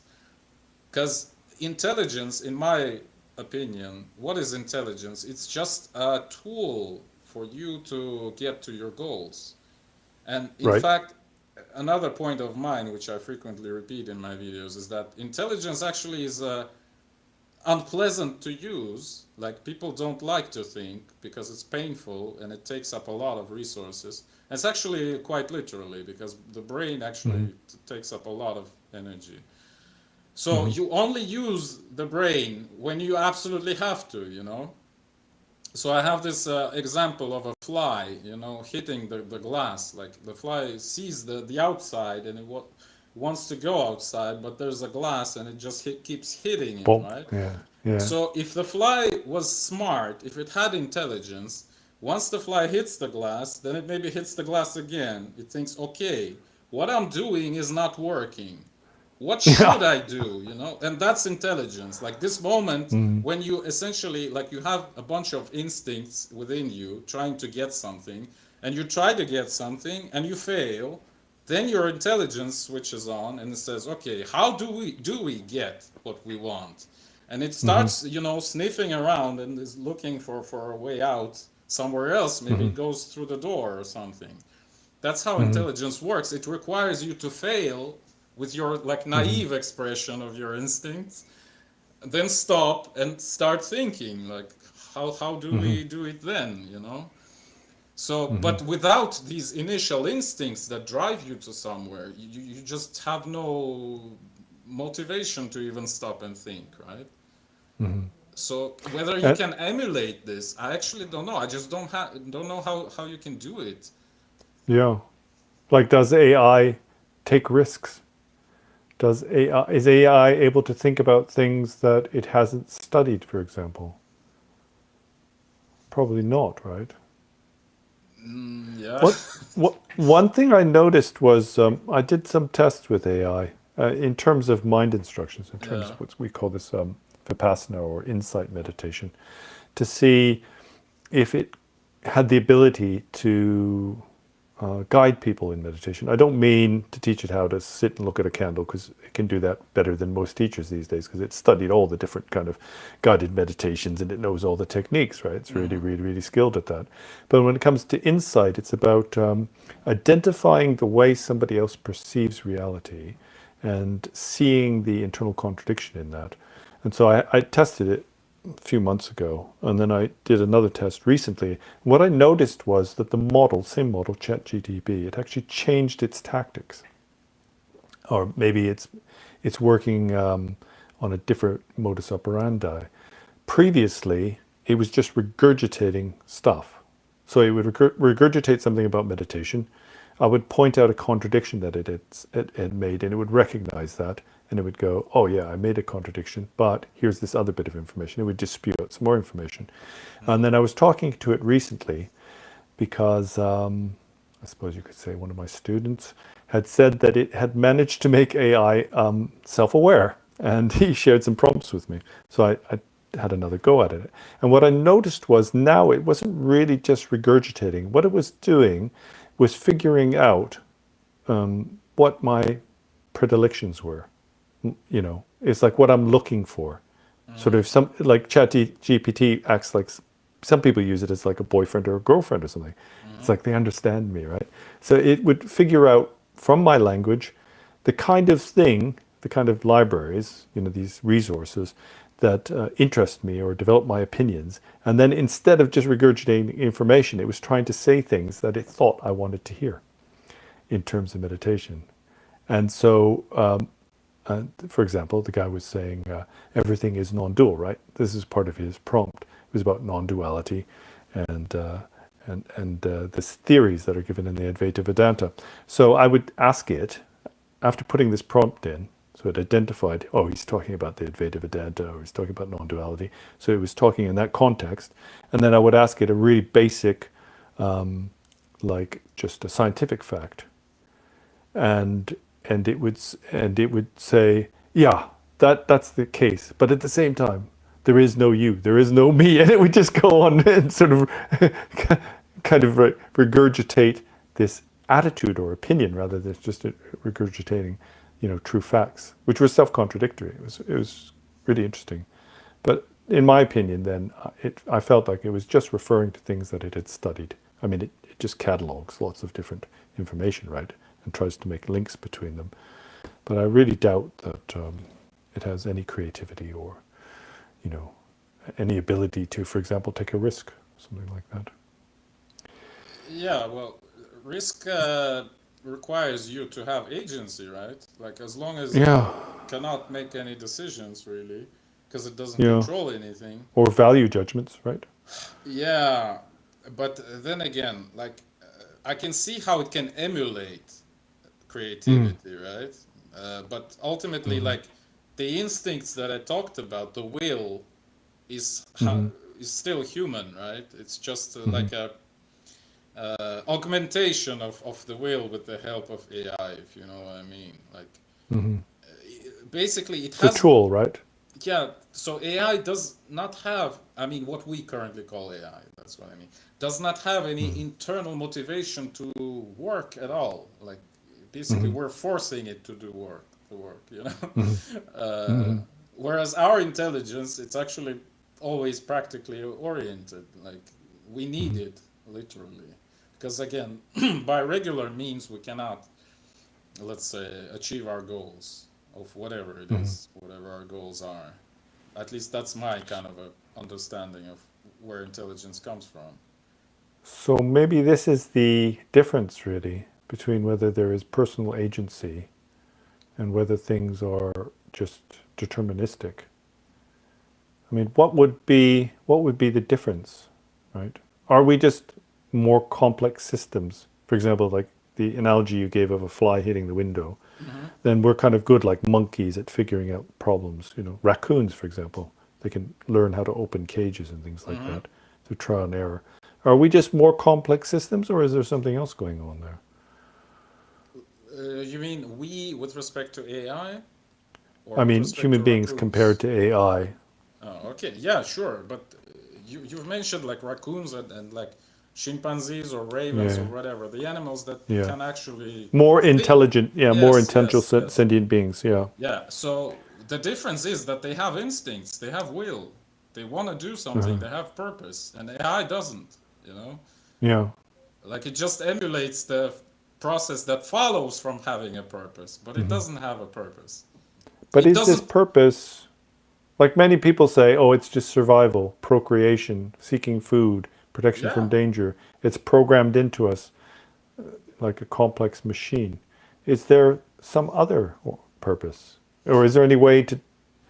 Because intelligence, in my opinion, what is intelligence? It's just a tool for you to get to your goals. And in Right. fact, another point of mine, which I frequently repeat in my videos, is that intelligence actually is unpleasant to use. Like people don't like to think because it's painful and it takes up a lot of resources. It's actually quite literally because the brain Mm-hmm. actually takes up a lot of energy. So Mm-hmm. you only use the brain when you absolutely have to, you know. So I have this example of a fly, you know, hitting the glass. Like the fly sees the outside and wants to go outside, but there's a glass and it just keeps hitting it, Bump. right? Yeah. Yeah. So if the fly was smart, if it had intelligence, once the fly hits the glass, then it maybe hits the glass again. It thinks, okay, what I'm doing is not working. What Yeah. should I do? You know, and that's intelligence. Like this moment Mm-hmm. when you essentially like you have a bunch of instincts within you trying to get something, and you try to get something and you fail, then your intelligence switches on and it says, okay, how do we get what we want? And it Mm-hmm. starts, you know, sniffing around and is looking for a way out somewhere else. Maybe Mm-hmm. it goes through the door or something. That's how Mm-hmm. intelligence works. It requires you to fail with your like Mm-hmm. naive expression of your instincts, then stop and start thinking like how do Mm-hmm. we do it then, you know? So, Mm-hmm. but without these initial instincts that drive you to somewhere, you just have no motivation to even stop and think, right? Mm-hmm. So whether you And can emulate this, I actually don't know. I just don't know how you can do it. yeah, like, does AI take risks? Does AI is AI able to think about things that it hasn't studied, for example? Probably not, right? Yeah. What one thing I noticed was I did some tests with AI in terms of mind instructions, in terms Yeah. of what we call this vipassana or insight meditation, to see if it had the ability to guide people in meditation. I don't mean to teach it how to sit and look at a candle, because it can do that better than most teachers these days, because it's studied all the different kind of guided meditations and it knows all the techniques, right? It's really, Mm-hmm. really, really skilled at that. But when it comes to insight, it's about identifying the way somebody else perceives reality and seeing the internal contradiction in that. And so I tested it a few months ago, and then I did another test recently. What I noticed was that the model, same model, ChatGTP, it actually changed its tactics, or maybe it's working on a different modus operandi. Previously, it was just regurgitating stuff. So it would regurgitate something about meditation. I would point out a contradiction that it had made, and it would recognize that, and it would go, "Oh yeah, I made a contradiction, but here's this other bit of information." It would dispute out some more information, and then I was talking to it recently because I suppose you could say one of my students had said that it had managed to make AI self-aware, and he shared some prompts with me. So I had another go at it. And what I noticed was now it wasn't really just regurgitating. What it was doing was figuring out what my predilections were. You know, it's like what I'm looking for. Sort Mm-hmm. of some like ChatGPT acts like some people use it as like a boyfriend or a girlfriend or something. It's Mm-hmm. like they understand me, right? So it would figure out from my language the kind of thing, the kind of libraries, you know, these resources that interest me or develop my opinions. And then instead of just regurgitating information, it was trying to say things that it thought I wanted to hear in terms of meditation. And so, for example, the guy was saying everything is non-dual, right? This is part of his prompt. It was about non-duality and this theories that are given in the Advaita Vedanta. So I would ask it after putting this prompt in. So it identified, oh, he's talking about the Advaita Vedanta, or he's talking about non-duality. So it was talking in that context, and then I would ask it a really basic, like just a scientific fact, and and it would say, yeah, that's the case, but at the same time there is no you, there is no me, and it would just go on and sort of kind of regurgitate this attitude or opinion rather than just regurgitating, you know, true facts, which was self-contradictory. It was really interesting, but in my opinion, then I felt like it was just referring to things that it had studied. I mean, it just catalogs lots of different information, right, and tries to make links between them. But I really doubt that it has any creativity or you know, any ability to, for example, take a risk, something like that. Yeah, well, risk requires you to have agency, right? Like as long as it Yeah, cannot make any decisions really, because it doesn't yeah. control anything. Or value judgments, right? Yeah, but then again, like I can see how it can emulate Mm. creativity, right? But ultimately, Mm-hmm. like the instincts that I talked about, the will is Mm-hmm. is still human, right? It's just Mm-hmm. like a augmentation of the will with the help of AI, if you know what I mean. Like Mm-hmm. basically, it It's a has tool, right? yeah. So AI does not have, I mean, what we currently call AI. That's what I mean. Does not have any Mm-hmm. internal motivation to work at all. Like basically, Mm-hmm. we're forcing it to do work. The work, you know. Mm-hmm. Whereas our intelligence, it's actually always practically oriented. Like we need Mm-hmm. it literally, because again, by regular means, we cannot, let's say, achieve our goals of whatever it Mm-hmm. is, whatever our goals are. At least that's my kind of a understanding of where intelligence comes from. So maybe this is the difference, really, between whether there is personal agency and whether things are just deterministic. I mean, what would be the difference, right? Are we just more complex systems? For example, like the analogy you gave of a fly hitting the window, Hmm. then we're kind of good like monkeys at figuring out problems. You know, raccoons, for example, they can learn how to open cages and things like Hmm. that through trial and error. Are we just more complex systems, or is there something else going on there? You mean we with respect to AI or I with mean, respect human to beings compared raccoons? to AI. Oh, okay. Yeah, sure. But you've mentioned like raccoons and like chimpanzees or ravens or Yeah, whatever, the animals that yeah. can actually More think. intelligent, yeah, more Yes, intelligent yes, yes. sentient beings, yeah. Yeah. So the difference is that they have instincts, they have will, they want to do something, Uh-huh. they have purpose, and AI doesn't, you know? Yeah. Like it just emulates the process that follows from having a purpose, but it Hmm. doesn't have a purpose. But It is this doesn't, purpose, like many people say, oh, it's just survival, procreation, seeking food, protection from yeah. danger. It's programmed into us like a complex machine. Is there some other purpose? Or is there any way to,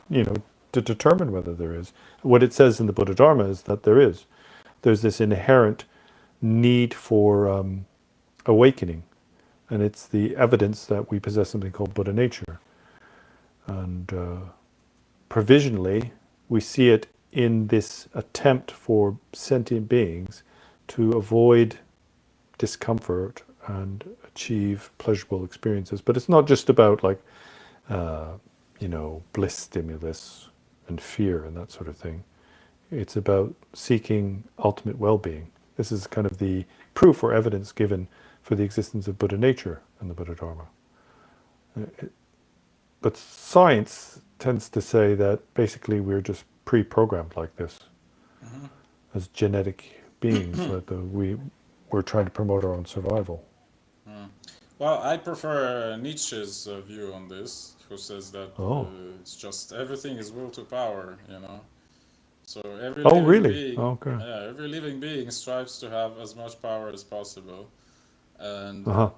you know, to determine whether there is? What it says in the Buddha Dharma is that there is. There's this inherent need for awakening. And it's the evidence that we possess something called Buddha nature. And provisionally, we see it in this attempt for sentient beings to avoid discomfort and achieve pleasurable experiences. But it's not just about like, uh, bliss stimulus and fear and that sort of thing. It's about seeking ultimate well-being. This is kind of the proof or evidence given for the existence of Buddha nature and the Buddha Dharma. But science tends to say that basically we're just pre-programmed like this Mhm. as genetic beings, that we're trying to promote our own survival. Mm. Well, I prefer Nietzsche's view on this, who says that Oh, it's just everything is will to power, you know. So oh, really? Okay. every living being strives to have as much power as possible. And Uh huh.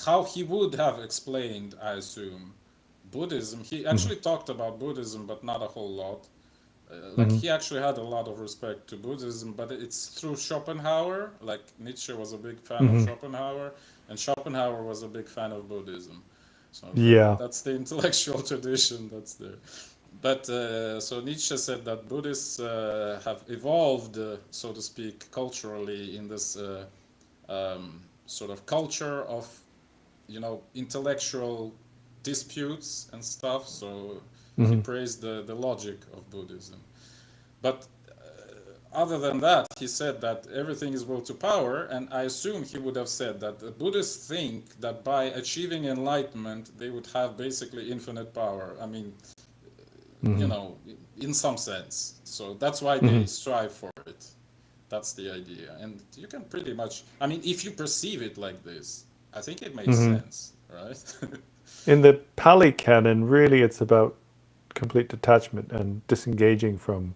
how he would have explained, I assume, Buddhism, he Mm-hmm. actually talked about Buddhism, but not a whole lot. Like Mm-hmm. he actually had a lot of respect to Buddhism, but it's through Schopenhauer. Like Nietzsche was a big fan of Mm-hmm. Schopenhauer, and Schopenhauer was a big fan of Buddhism. So Yeah. that's the intellectual tradition that's there. But so Nietzsche said that Buddhists have evolved, so to speak, culturally in this sort of culture of, intellectual disputes and stuff. So he Mm-hmm. praised the logic of Buddhism. But other than that, he said that everything is will to power, and I assume he would have said that the Buddhists think that by achieving enlightenment, they would have basically infinite power. I mean, Mm-hmm. in some sense. So that's why Mm-hmm. they strive for it. That's the idea. And you can pretty much, I mean, if you perceive it like this, I think it makes Mm-hmm. sense, right? In the Pali Canon, really, it's about complete detachment and disengaging from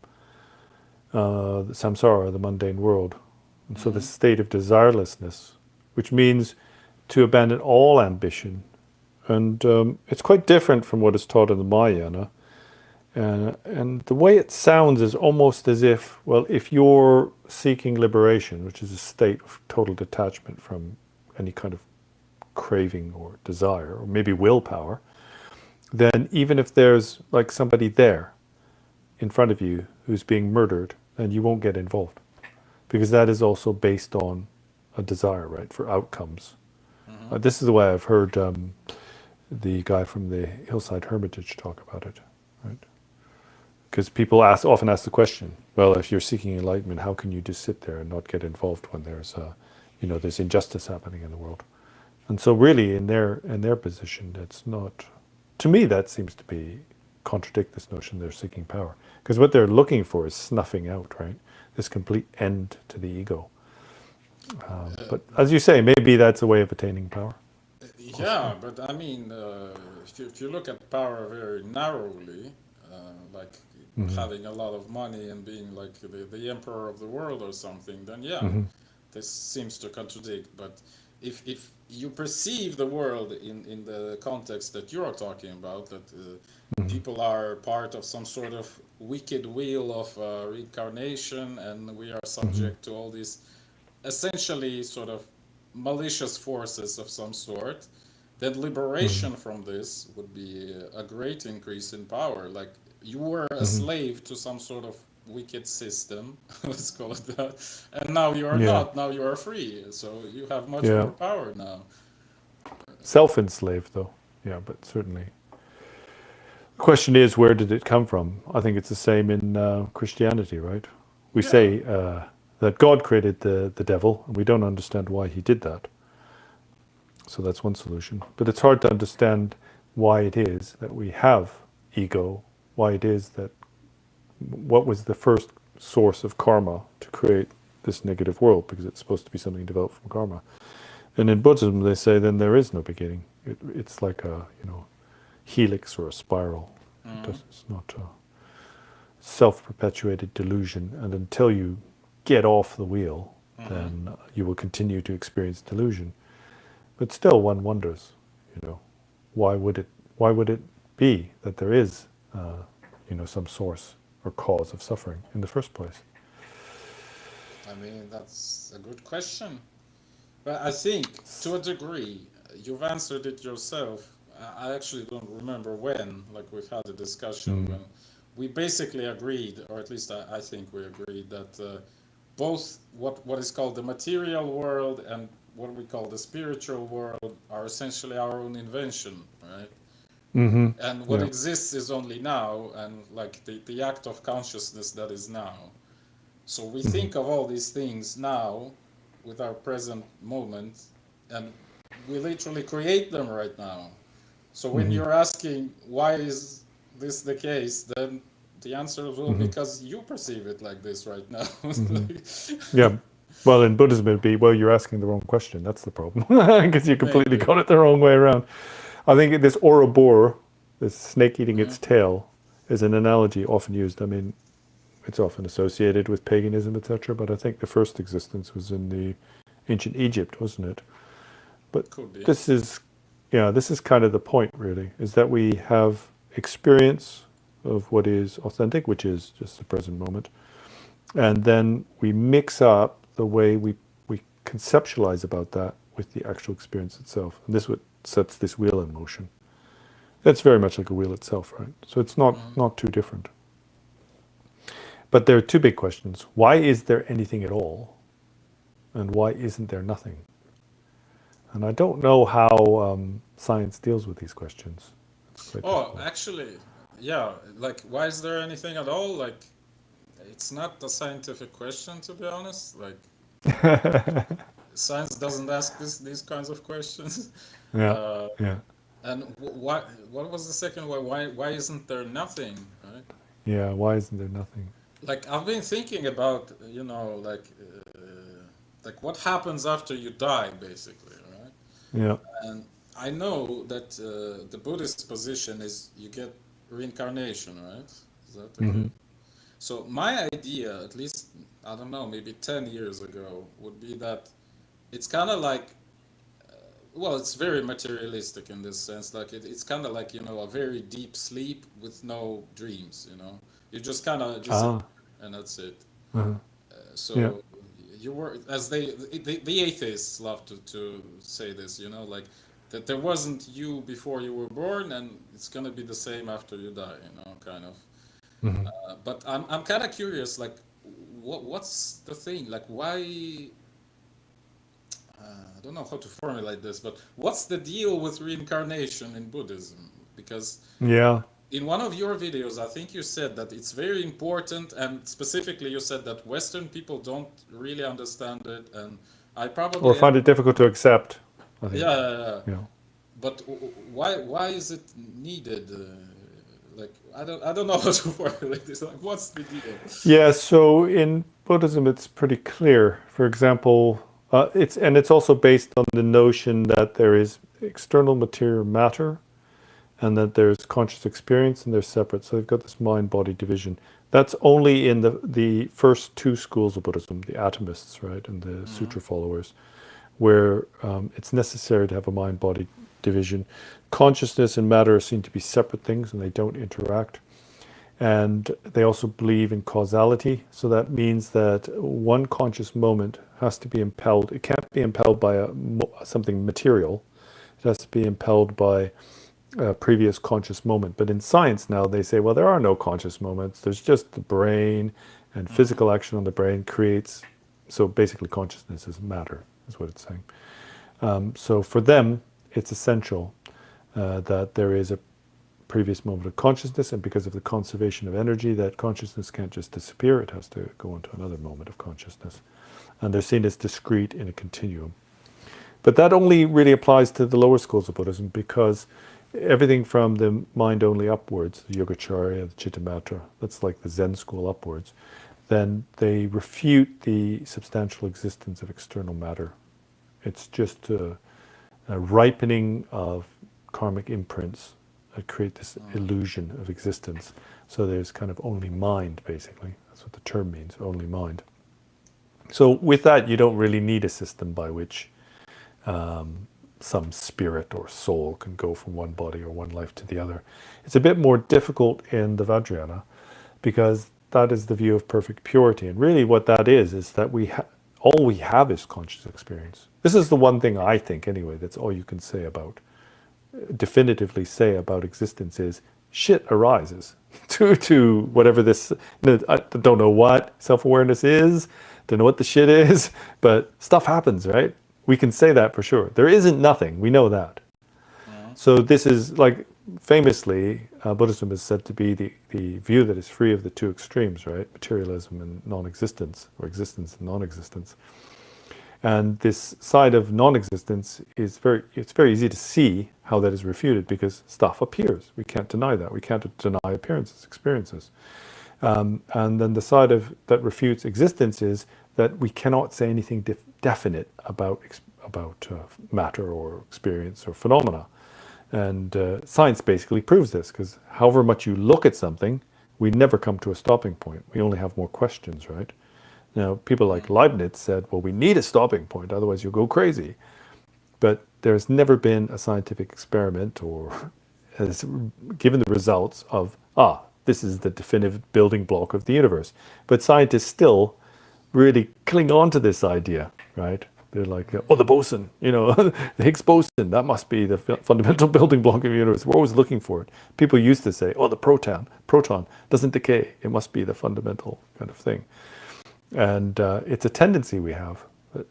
the samsara, the mundane world. And so this state of desirelessness, which means to abandon all ambition. And it's quite different from what is taught in the Mahayana. And the way it sounds is almost as if, well, if you're seeking liberation, which is a state of total detachment from any kind of craving or desire, or maybe willpower, then even if there's like somebody there in front of you who's being murdered, then you won't get involved. Because that is also based on a desire, right, for outcomes. This is the way I've heard the guy from the Hillside Hermitage talk about it, right? Because people often ask the question, well, if you're seeking enlightenment, how can you just sit there and not get involved when there's, there's injustice happening in the world? And so, really, in their position, it's not. To me, that seems to be contradict this notion they're seeking power, because what they're looking for is snuffing out, right, this complete end to the ego. But as you say, maybe that's a way of attaining power. Yeah, but I mean, if you look at power very narrowly, like having a lot of money and being like the emperor of the world or something, then yeah, this seems to contradict. But if you perceive the world in the context that you are talking about, that people are part of some sort of wicked wheel of reincarnation, and we are subject to all these essentially sort of malicious forces of some sort, then liberation from this would be a great increase in power. Like you were a slave to some sort of wicked system, let's call it that, and now you are not. Now you are free, so you have much more power now. Self-enslaved, though. Yeah, but certainly. The question is, where did it come from? I think it's the same in Christianity, right? We say that God created the devil, and we don't understand why he did that. So that's one solution. But it's hard to understand why it is that we have ego, why it is that what was the first source of karma to create this negative world, because it's supposed to be something developed from karma. And in Buddhism, they say then there is no beginning. It's like a helix or a spiral. It's not a self-perpetuated delusion. And until you get off the wheel, then you will continue to experience delusion. But still, one wonders, why would it be that there is, some source or cause of suffering in the first place? I mean, that's a good question. But I think, to a degree, you've answered it yourself. I actually don't remember when, like we've had a discussion when we basically agreed, or at least I think we agreed, that both what is called the material world and what we call the spiritual world are essentially our own invention, right? And what exists is only now, and like the act of consciousness that is now. So we think of all these things now with our present moment, and we literally create them right now. So when you're asking why is this the case, then the answer is, well, because you perceive it like this right now. Yeah. Well, in Buddhism, it'd be, well, you're asking the wrong question. That's the problem, because you completely Maybe. got it the wrong way around. I think this Ouroboros, this snake eating its tail, is an analogy often used. I mean, it's often associated with paganism, etc. But I think the first existence was in the ancient Egypt, wasn't it? But Could be. this is kind of the point, really, is that we have experience of what is authentic, which is just the present moment, and then we mix up the way we conceptualize about that with the actual experience itself. And this is what sets this wheel in motion. That's very much like a wheel itself, right? So it's not too different. But there are two big questions. Why is there anything at all? And why isn't there nothing? And I don't know how science deals with these questions. It's quite difficult. Actually, yeah, like, why is there anything at all? Like, it's not a scientific question, to be honest. Like, science doesn't ask these kinds of questions. Yeah, yeah. And what was the second one? Why isn't there nothing, right? Yeah, why isn't there nothing? Like, I've been thinking about, like what happens after you die, basically, right? Yeah. And I know that the Buddhist position is you get reincarnation, right? Is that the Hmm. case? So my idea, at least, I don't know, maybe 10 years ago, would be that it's kind of like, well, it's very materialistic in this sense. Like it's kind of like, a very deep sleep with no dreams. You just kind of disappear Ah, and that's it. uh yeah. So you were, as the atheists love to say this, like that there wasn't you before you were born and it's gonna be the same after you die, kind of. Hmm. But I'm kind of curious, like, what's the thing? Like, why? I don't know how to formulate this, but what's the deal with reincarnation in Buddhism? Because Yeah. in one of your videos, I think you said that it's very important, and specifically, you said that Western people don't really understand it, and I Or probably am. find it difficult to accept, I Yeah, think. yeah, yeah. You know. But why is it needed? Like I don't know how to formulate this. Like, what's the deal? Yeah, so in Buddhism, it's pretty clear. For example, it's also based on the notion that there is external material matter, and that there's conscious experience, and they're separate. So they've got this mind-body division. That's only in the first two schools of Buddhism, the atomists, right, and the Mm-hmm. sutra followers, where it's necessary to have a mind-body division. Consciousness and matter are seen to be separate things, and they don't interact. And they also believe in causality. So that means that one conscious moment has to be impelled. It can't be impelled by something material. It has to be impelled by a previous conscious moment. But in science now, they say, well, there are no conscious moments. There's just the brain, and Mm-hmm. physical action on the brain creates. So basically, consciousness is matter, is what it's saying. So for them, it's essential that there is a previous moment of consciousness, and because of the conservation of energy, that consciousness can't just disappear, it has to go into another moment of consciousness. And they're seen as discrete in a continuum. But that only really applies to the lower schools of Buddhism, because everything from the mind only upwards, the Yogacarya, the Chittamatra, that's like the Zen school upwards, then they refute the substantial existence of external matter. It's just a ripening of karmic imprints that create this illusion of existence. So there's kind of only mind, basically. That's what the term means, only mind. So with that, you don't really need a system by which some spirit or soul can go from one body or one life to the other. It's a bit more difficult in the Vajrayana, because that is the view of perfect purity. And really what that is that all we have is conscious experience. This is the one thing I think, anyway, that's all you can say about, definitively say about existence is shit arises to whatever this, I don't know what self-awareness is, don't know what the shit is, but stuff happens, right? We can say that for sure. There isn't nothing, we know that. Mm-hmm. So this is like, famously, Buddhism is said to be the view that is free of the two extremes, right? Materialism and non-existence, or existence and non-existence. And this side of non-existence it's very easy to see how that is refuted, because stuff appears. We can't deny that. We can't deny appearances, experiences. And then the side of that refutes existence is that we cannot say anything definite about matter or experience or phenomena. And science basically proves this, because however much you look at something, we never come to a stopping point. We only have more questions, right? Now, people like Leibniz said, well, we need a stopping point, otherwise you'll go crazy. But there's never been a scientific experiment or has given the results of, this is the definitive building block of the universe. But scientists still really cling on to this idea, right? They're like, oh, the boson, the Higgs boson, that must be the fundamental building block of the universe. We're always looking for it. People used to say, oh, the proton doesn't decay. It must be the fundamental kind of thing. And it's a tendency we have. But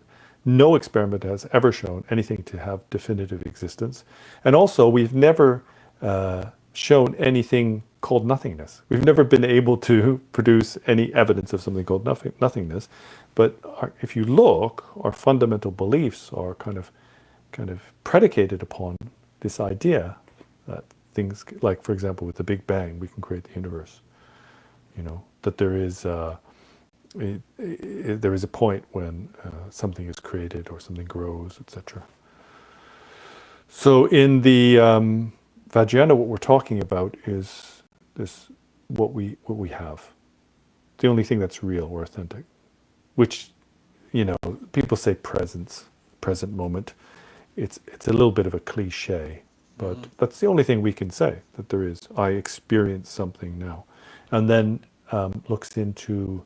no experiment has ever shown anything to have definitive existence. And also, we've never shown anything called nothingness. We've never been able to produce any evidence of something called nothingness. But if you look, our fundamental beliefs are kind of predicated upon this idea that things, like for example with the Big Bang, we can create the universe. That there is there is a point when something is created or something grows, etc. So in the Vajrayana, what we're talking about is this what we have. The only thing that's real or authentic, which, you know, people say present moment. It's a little bit of a cliche, but Mm-hmm. that's the only thing we can say that there is. I experience something now, and then looks into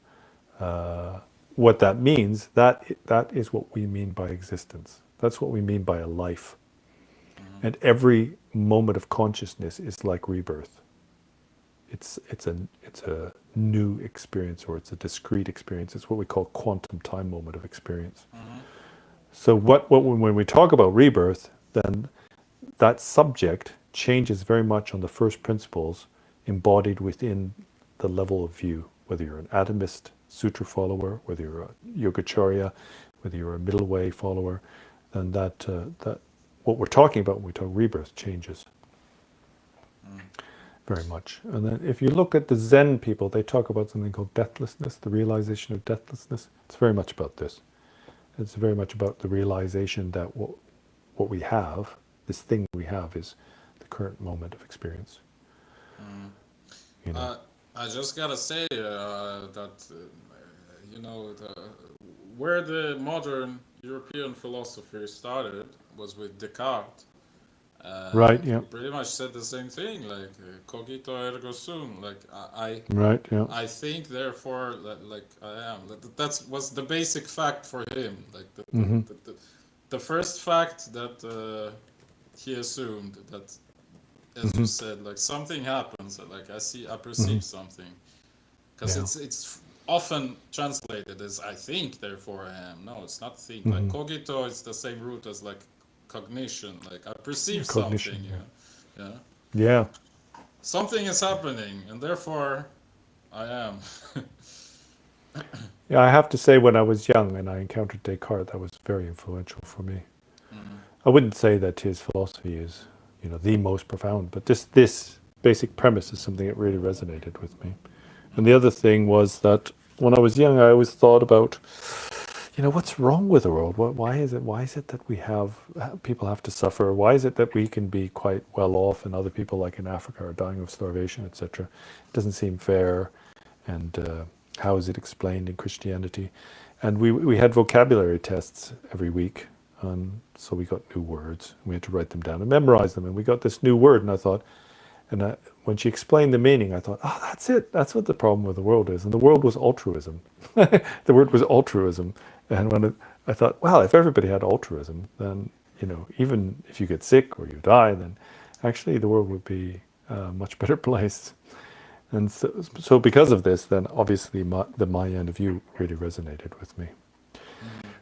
what that means. That is what we mean by existence. That's what we mean by a life. Mm-hmm. And every moment of consciousness is like rebirth. It's a new experience, or it's a discrete experience. It's what we call quantum time moment of experience. Mm-hmm. So what when we talk about rebirth, then that subject changes very much on the first principles embodied within the level of view, whether you're an atomist sutra follower, whether you're a yogacharya, whether you're a middle way follower, then that what we're talking about when we talk rebirth changes Mm. very much. And then if you look at the Zen people, they talk about something called deathlessness, the realization of deathlessness. It's very much about this. It's very much about the realization that what we have, this thing we have, is the current moment of experience. Mm. You know. Uh, I just gotta say that where the modern European philosophy started was with Descartes. Right. Yeah. He pretty much said the same thing, like cogito ergo sum, like Right. Yeah. I think, therefore, like I am. That was the basic fact for him. Like Hmm. the first fact that he assumed that, as you Hmm. said, like something happens. Like I Hmm. perceive something, because Yeah. it's often translated as I think, therefore I am. No, it's not think. Like Hmm. cogito is the same root as like cognition. Like I perceive Cognition. something. Yeah. Yeah, Yeah. something is happening, and therefore I am. Yeah. I have to say, when I was young and I encountered Descartes, that was very influential for me. Mm, I wouldn't say that his philosophy is, you know, the most profound, but just this basic premise is something that really resonated with me. And the mm, other thing was that when I was young, I always thought about, you know, what's wrong with the world? Why is it? Why is it that we have people have to suffer? Why is it that we can be quite well off and other people, like in Africa, are dying of starvation, etc.? It doesn't seem fair. And how is it explained in Christianity? And we had vocabulary tests every week, so we got new words. We had to write them down and memorize them. And we got this new word, and I thought, when she explained the meaning, I thought, oh, that's it. That's what the problem with the world is. And the world was altruism. The word was mm, altruism. And I thought, well, if everybody had altruism, then, you know, even if you get sick or you die, then actually the world would be a much better place. And so because of this, then obviously my end of view really resonated with me. mm.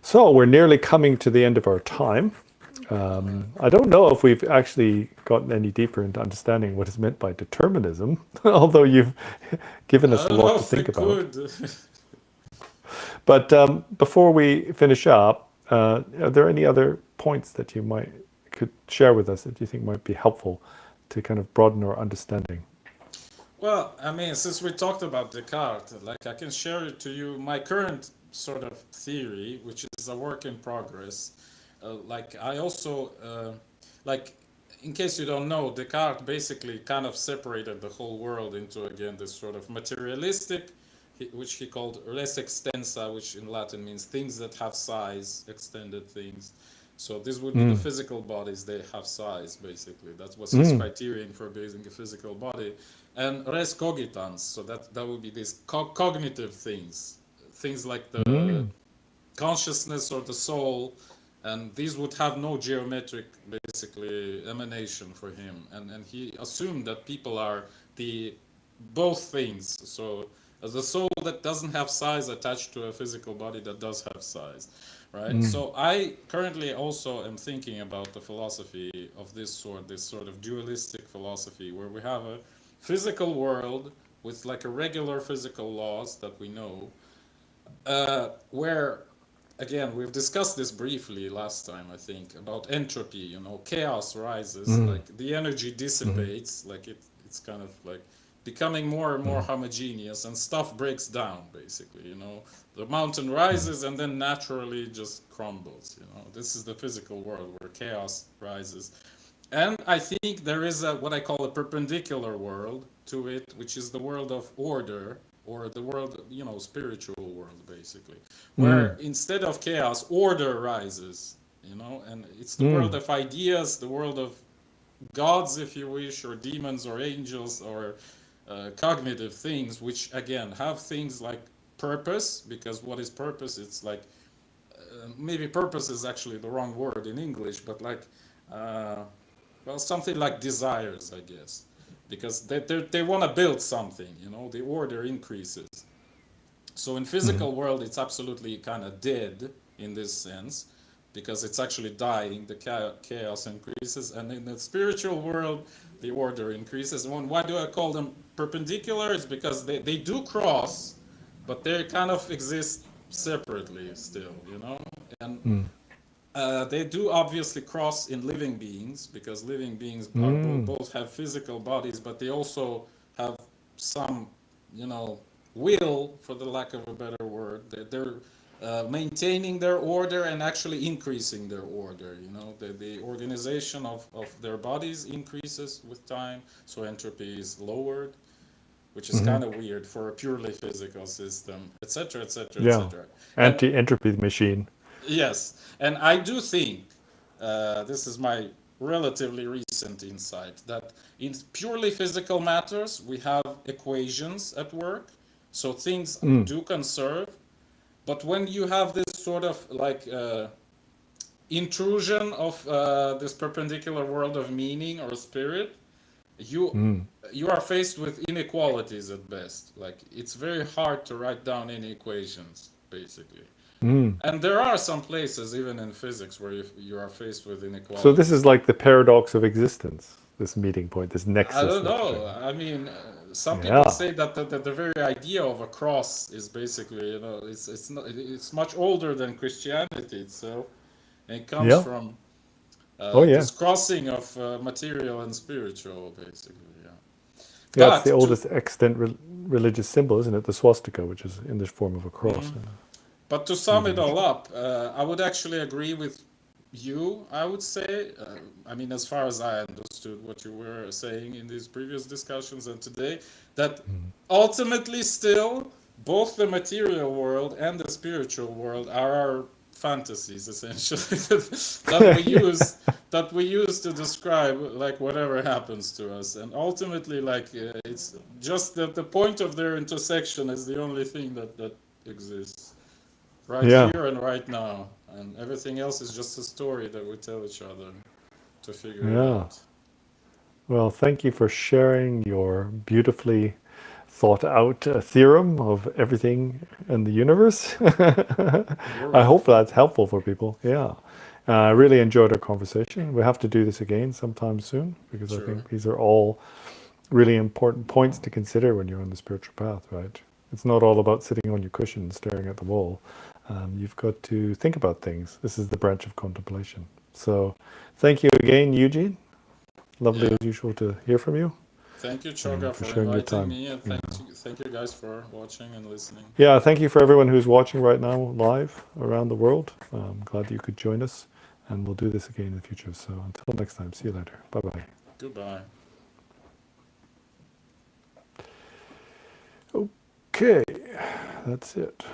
So we're nearly coming to the end of our time. All right. I don't know if we've actually gotten any deeper into understanding what is meant by determinism, although you've given us I a don't know lot to if we think about. could. But before we finish up, are there any other points that you could share with us that you think might be helpful to kind of broaden our understanding? Well, I mean, since we talked about Descartes, like I can share it to you my current sort of theory, which is a work in progress. Like I also like, in case you don't know, Descartes basically kind of separated the whole world into, again, this sort of materialistic, which he called res extensa, which in Latin means things that have size, extended things. So this would be the Mm. physical bodies; they have size, basically. That was his Mm. criterion for basing a physical body. And res cogitans, so that would be these cognitive things like the Mm. consciousness or the soul, and these would have no geometric, basically, emanation for him. And he assumed that people are the both things. So as a soul that doesn't have size attached to a physical body that does have size, right? Mm. So I currently also am thinking about the philosophy of this sort of dualistic philosophy, where we have a physical world with like a regular physical laws that we know, where, again, we've discussed this briefly last time, I think, about entropy. Chaos rises, Mm. like the energy Mm. dissipates, like it's kind of like becoming more and more Mm. homogeneous, and stuff breaks down, basically. The mountain Mm. rises and then naturally just crumbles. This is the physical world where chaos rises. And I think there is a what I call a perpendicular world to it, which is the world of order, or the world, spiritual world, basically, where Mm. instead of chaos, order rises, and it's the world Mm. of ideas, the world of gods, if you wish, or demons, or angels, or cognitive things, which again have things like purpose, because what is purpose? It's like maybe purpose is actually the wrong word in English, but like uh, well, something like desires, I guess, because they want to build something, the order increases. So in Mm. physical world, it's absolutely kind of dead in this sense, because it's actually dying, the chaos increases, and in the spiritual world, the order increases. And why do I call them perpendicular? It's because they do cross, but they kind of exist separately still, and Mm. they do obviously cross in living beings, because living beings are Mm. both have physical bodies, but they also have some, you know, will, for the lack of a better word. They're maintaining their order and actually increasing their order. The organization of their bodies increases with time, so entropy is lowered, which is Mhm. kind of weird for a purely physical system, etc., etc., Yeah. etc. And Anti-entropy machine. yes, and I do think this is my relatively recent insight that in purely physical matters we have equations at work, so things Mm. do conserve. But when you have this sort of like intrusion of this perpendicular world of meaning or spirit, you Mm. you are faced with inequalities at best. Like it's very hard to write down any equations, basically. Mm. And there are some places, even in physics, where you are faced with So this is inequalities. like the paradox of existence, this meeting point, this I nexus don't that you're know. talking I mean, some about. people Yeah. say that the very idea of a cross is basically, it's not, it's much older than Christianity itself, and it comes Yeah. from Oh yeah. this crossing of material and spiritual, basically. Yeah. Yeah, it's the But to oldest extant religious symbol, isn't it? The swastika, which is in this form of a cross. mhm. Yeah. But to sum Really it all interesting. up, I would actually agree with you, I would say. I mean, as far as I understood what you were saying in these previous discussions and today, that Mm. ultimately, still, both the material world and the spiritual world are our fantasies, essentially, that we Yeah. use to describe like whatever happens to us. And ultimately, like it's just that the point of their intersection is the only thing that exists right Yeah. here and right now, and everything else is just a story that we tell each other to figure it Yeah. out. Well, thank you for sharing your beautifully thought out theorem of everything in the universe. You're I hope welcome. that's helpful for people. Yeah. I really enjoyed our conversation. We have to do this again sometime soon because I Sure. think these are all really important points to consider when you're on the spiritual path, right? It's not all about sitting on your cushion and staring at the wall. You've got to think about things. This is the branch of contemplation. So, thank you again, Eugene. Lovely Yeah. as usual to hear from you Thank you, and Choga, for for sharing your inviting time. me, and Yeah. thank you guys for watching and listening. Yeah, thank you for everyone who's watching right now live around the world. I'm glad you could join us, and we'll do this again in the future. So until next time, see you later. Bye bye. Goodbye. Okay, that's it.